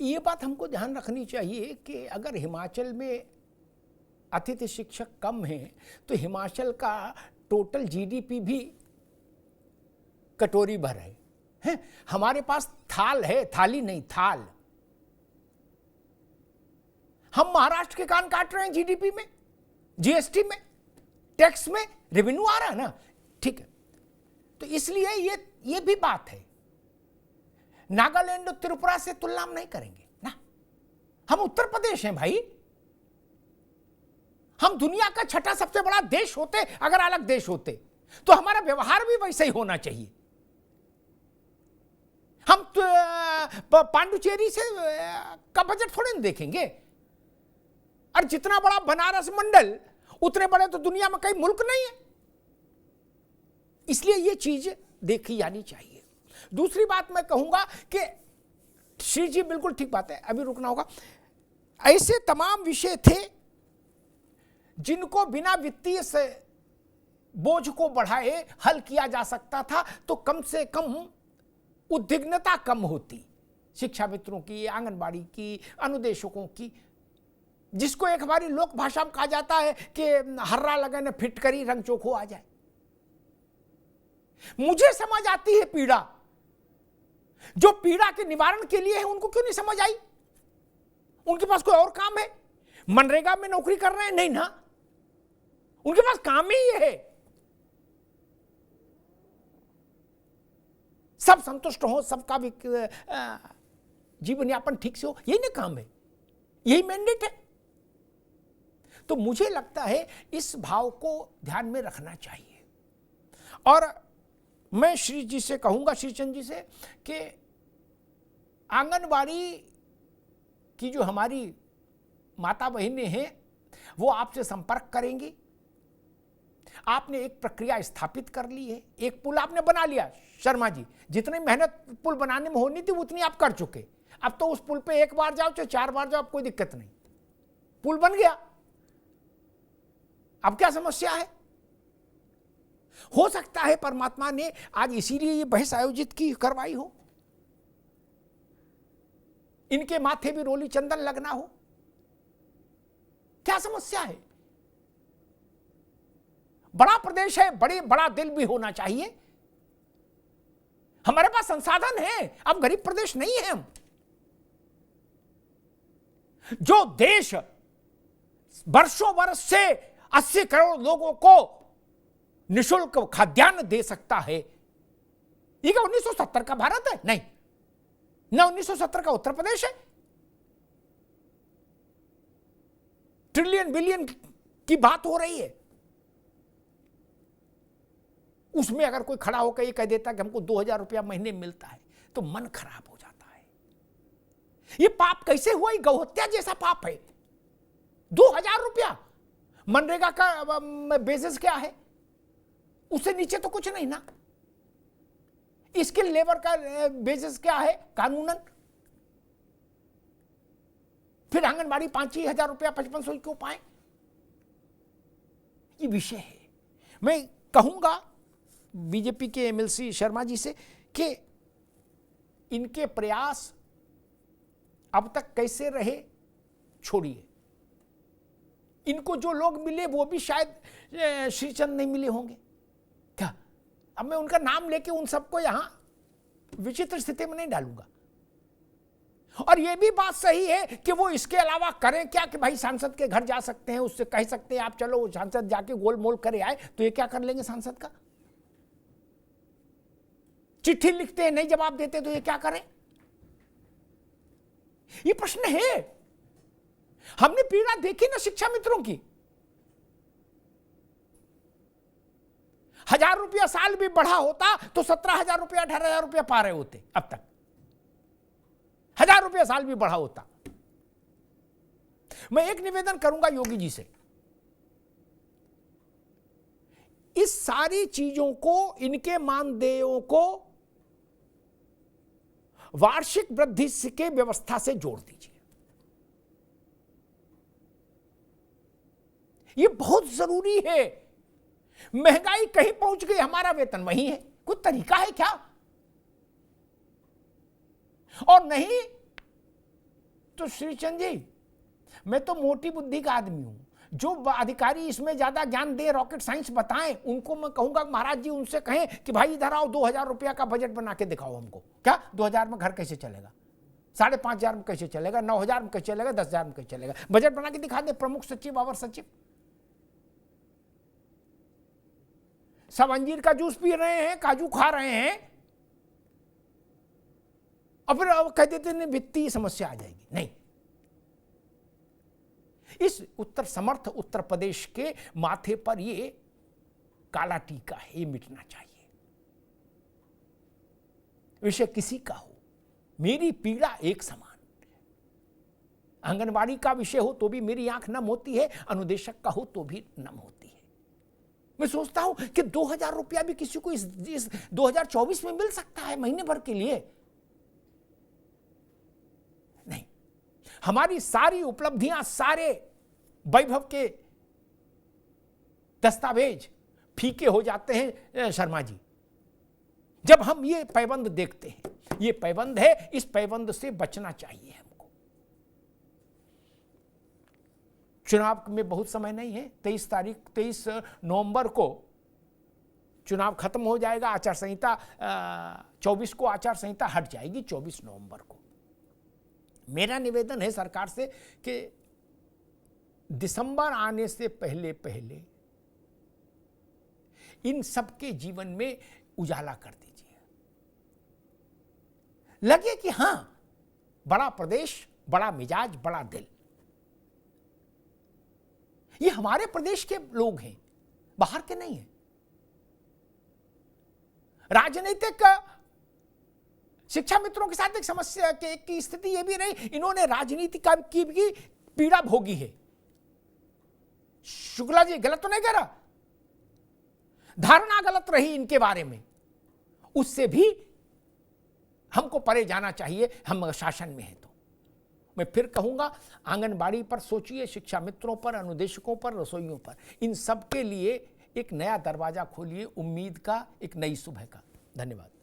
ये बात हमको ध्यान रखनी चाहिए कि अगर हिमाचल में अतिथि शिक्षक कम हैं तो हिमाचल का टोटल जीडीपी भी कटोरी भर है। हमारे पास थाल है, थाली नहीं, थाल। हम महाराष्ट्र के कान काट रहे हैं जीडीपी में, जीएसटी में, टैक्स में, रेवेन्यू आ रहा है ना, ठीक है। तो इसलिए ये भी बात है, नागालैंड और त्रिपुरा से तुलना हम नहीं करेंगे ना। हम उत्तर प्रदेश हैं भाई, हम दुनिया का छठा सबसे बड़ा देश होते अगर अलग देश होते तो हमारा व्यवहार भी वैसे ही होना चाहिए। हम पांडुचेरी से का बजट थोड़े नहीं देखेंगे, और जितना बड़ा बनारस मंडल उतने बड़े तो दुनिया में कई मुल्क नहीं है। इसलिए ये चीज देखी जानी चाहिए। दूसरी बात मैं कहूंगा कि श्री जी बिल्कुल ठीक बात है, अभी रुकना होगा। ऐसे तमाम विषय थे जिनको बिना वित्तीय से बोझ को बढ़ाए हल किया जा सकता था, तो कम से कम उद्विग्नता कम होती शिक्षा मित्रों की, आंगनबाड़ी की, अनुदेशकों की, जिसको एक हमारी लोक भाषा में कहा जाता है कि हर्रा लगे न फिट करी रंग चोखो आ जाए। मुझे समझ आती है पीड़ा, जो पीड़ा के निवारण के लिए है उनको क्यों नहीं समझ आई? उनके पास कोई और काम है? मनरेगा में नौकरी कर रहे हैं? नहीं ना, उनके पास काम ही ये है। सब संतुष्ट हो, सबका भी जीवन यापन ठीक से हो, यही ना काम है, यही मैंडेट है। तो मुझे लगता है इस भाव को ध्यान में रखना चाहिए। और मैं श्री जी से कहूंगा, श्रीचंद जी से, कि आंगनबाड़ी की जो हमारी माता बहनें हैं वो आपसे संपर्क करेंगी। आपने एक प्रक्रिया स्थापित कर ली है, एक पुल आपने बना लिया। शर्मा जी, जितनी मेहनत पुल बनाने में होनी थी उतनी आप कर चुके। अब तो उस पुल पे एक बार जाओ चाहे 4 बार जाओ, कोई दिक्कत नहीं, पुल बन गया। अब क्या समस्या है? हो सकता है परमात्मा ने आज इसीलिए ये बहस आयोजित की, करवाई हो, इनके माथे भी रोली चंदन लगना हो। क्या समस्या है? बड़ा प्रदेश है, बड़ा दिल भी होना चाहिए। हमारे पास संसाधन है, अब गरीब प्रदेश नहीं है हम। जो देश वर्षों वर्ष से 80 करोड़ लोगों को निशुल्क खाद्यान्न दे सकता है, ये क्या 1970 का भारत है? नहीं ना, 1970 का उत्तर प्रदेश है। ट्रिलियन बिलियन की बात हो रही है। उसमें अगर कोई खड़ा होकर ये कह देता कि हमको 2000 रुपया महीने मिलता है तो मन खराब हो जाता है। ये पाप कैसे हुआ? ये गौहत्या जैसा पाप है। 2000 रुपया मनरेगा का बेसिस क्या है? उससे नीचे तो कुछ नहीं ना। स्किल लेबर का बेसिस क्या है कानूनन? फिर आंगनबाड़ी 5,000 रुपया 5500 क्यों पाए? ये विषय है। मैं कहूंगा बीजेपी के एमएलसी शर्मा जी से कि इनके प्रयास अब तक कैसे रहे छोड़िए। इनको जो लोग मिले वो भी शायद श्रीचंद नहीं मिले होंगे क्या? अब मैं उनका नाम लेके उन सबको यहां विचित्र स्थिति में नहीं डालूंगा। और ये भी बात सही है कि वो इसके अलावा करें क्या, कि भाई सांसद के घर जा सकते हैं, उससे कह सकते हैं आप चलो सांसद जाके गोलमोल करे आए, तो ये क्या कर लेंगे सांसद का? चिट्ठी लिखते हैं नहीं जवाब देते तो ये क्या करें? ये प्रश्न है। हमने पीड़ा देखी ना शिक्षा मित्रों की। 1000 रुपया साल भी बढ़ा होता तो 17,000 रुपया 18,000 रुपया पा रहे होते अब तक। 1000 रुपया साल भी बढ़ा होता। मैं एक निवेदन करूंगा योगी जी से, इस सारी चीजों को, इनके मानदेयों को वार्षिक वृद्धि के व्यवस्था से जोड़ दीजिए। ये बहुत जरूरी है। महंगाई कहीं पहुंच गई, हमारा वेतन वही है। कुछ तरीका है क्या? और नहीं तो श्रीचंद जी, मैं तो मोटी बुद्धि का आदमी हूं। जो अधिकारी इसमें ज्यादा ज्ञान दे, रॉकेट साइंस बताएं, उनको मैं कहूंगा महाराज जी उनसे कहें कि भाई इधर आओ, 2000 रुपया का बजट बना के दिखाओ हमको। क्या 2000 में घर कैसे चलेगा, 5,500 में कैसे चलेगा, 9,000 में कैसे चलेगा, 10,000 में कैसे चलेगा, बजट बना के दिखा दे प्रमुख सचिव, अवर सचिव। सब अंजीर का जूस पी रहे हैं, काजू खा रहे हैं, और फिर कह देते हैं वित्तीय समस्या आ जाएगी। नहीं, इस समर्थ उत्तर प्रदेश के माथे पर ये काला टीका है, ये मिटना चाहिए। विषय किसी का हो, मेरी पीड़ा एक समान। आंगनबाड़ी का विषय हो तो भी मेरी आंख नम होती है, अनुदेशक का हो तो भी नम होती है। मैं सोचता हूं कि 2,000 रुपया भी किसी को इस 2024 में मिल सकता है महीने भर के लिए। नहीं, हमारी सारी उपलब्धियां, सारे वैभव के दस्तावेज फीके हो जाते हैं शर्मा जी, जब हम ये पैबंद देखते हैं। ये पैबंद है, इस पैबंद से बचना चाहिए हमको। चुनाव में बहुत समय नहीं है, 23 नवंबर को चुनाव खत्म हो जाएगा, आचार संहिता 24 को आचार संहिता हट जाएगी, 24 नवंबर को। मेरा निवेदन है सरकार से कि दिसंबर आने से पहले पहले इन सबके जीवन में उजाला कर दीजिए। लगे कि हां, बड़ा प्रदेश, बड़ा मिजाज, बड़ा दिल, ये हमारे प्रदेश के लोग हैं, बाहर के नहीं हैं। राजनीतिक शिक्षा मित्रों के साथ एक समस्या की स्थिति यह भी रही, इन्होंने राजनीति की भी पीड़ा भोगी है। शुक्ला जी गलत तो नहीं कह रहा, धारणा गलत रही इनके बारे में, उससे भी हमको परे जाना चाहिए, हम शासन में हैं तो। मैं फिर कहूंगा, आंगनबाड़ी पर सोचिए, शिक्षा मित्रों पर, अनुदेशकों पर, रसोइयों पर, इन सब के लिए एक नया दरवाजा खोलिए, उम्मीद का, एक नई सुबह का। धन्यवाद।